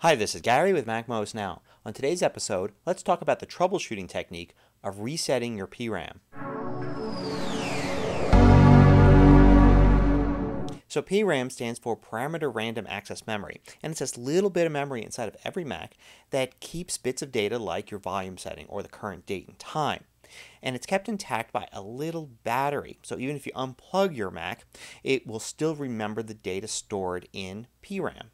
Hi, this is Gary with MacMost Now. On today's episode, let's talk about the troubleshooting technique of resetting your PRAM. So PRAM stands for Parameter Random Access Memory, and it's this little bit of memory inside of every Mac that keeps bits of data like your volume setting or the current date and time. And it's kept intact by a little battery. So even if you unplug your Mac, it will still remember the data stored in PRAM.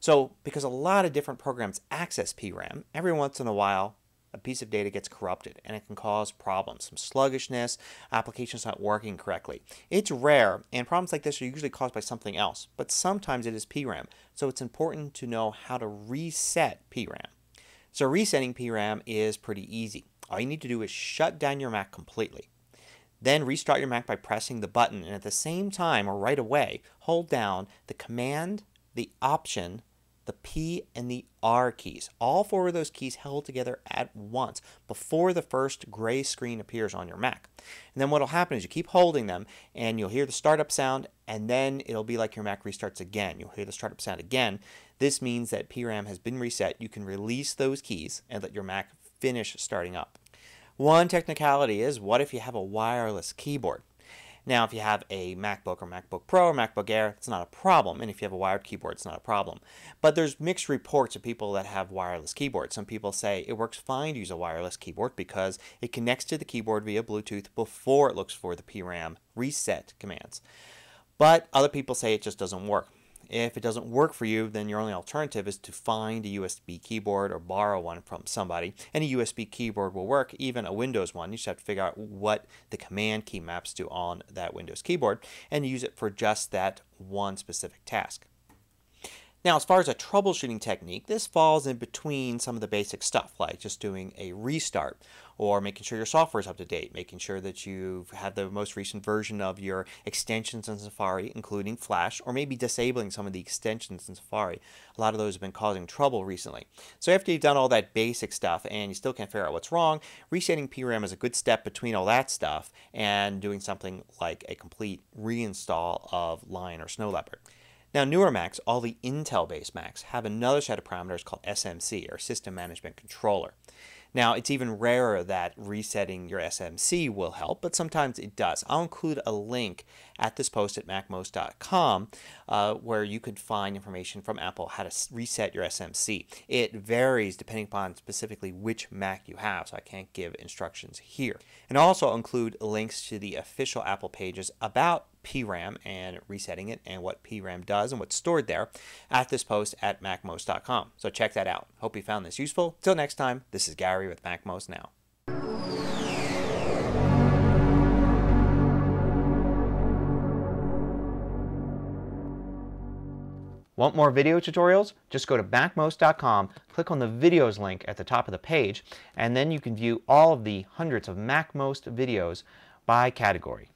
So because a lot of different programs access PRAM, every once in a while a piece of data gets corrupted and it can cause problems, some sluggishness, applications not working correctly. It's rare, and problems like this are usually caused by something else, but sometimes it is PRAM, so it's important to know how to reset PRAM. So resetting PRAM is pretty easy. All you need to do is shut down your Mac completely. Then restart your Mac by pressing the button, and at the same time or right away hold down the Command, the Option, the P and the R keys. All four of those keys held together at once before the first gray screen appears on your Mac. And then what will happen is you keep holding them and you'll hear the startup sound, and then it'll be like your Mac restarts again. You'll hear the startup sound again. This means that PRAM has been reset. You can release those keys and let your Mac finish starting up. One technicality is, what if you have a wireless keyboard? Now, if you have a MacBook or MacBook Pro or MacBook Air, it's not a problem. And if you have a wired keyboard, it's not a problem. But there's mixed reports of people that have wireless keyboards. Some people say it works fine to use a wireless keyboard because it connects to the keyboard via Bluetooth before it looks for the PRAM reset commands. But other people say it just doesn't work. If it doesn't work for you, then your only alternative is to find a USB keyboard or borrow one from somebody. Any USB keyboard will work, even a Windows one. You just have to figure out what the command key maps to on that Windows keyboard and use it for just that one specific task. Now, as far as a troubleshooting technique, this falls in between some of the basic stuff, like just doing a restart or making sure your software is up to date, making sure that you have the most recent version of your extensions in Safari, including Flash, or maybe disabling some of the extensions in Safari. A lot of those have been causing trouble recently. So after you've done all that basic stuff and you still can't figure out what's wrong, resetting PRAM is a good step between all that stuff and doing something like a complete reinstall of Lion or Snow Leopard. Now, newer Macs, all the Intel-based Macs, have another set of parameters called SMC, or System Management Controller. Now, it's even rarer that resetting your SMC will help, but sometimes it does. I'll include a link at this post at MacMost.com where you could find information from Apple how to reset your SMC. It varies depending upon specifically which Mac you have, so I can't give instructions here. And I'll also include links to the official Apple pages about PRAM and resetting it and what PRAM does and what's stored there at this post at MacMost.com. So check that out. Hope you found this useful. Till next time, this is Gary with MacMost Now. Want more video tutorials? Just go to MacMost.com, click on the videos link at the top of the page, and then you can view all of the hundreds of MacMost videos by category.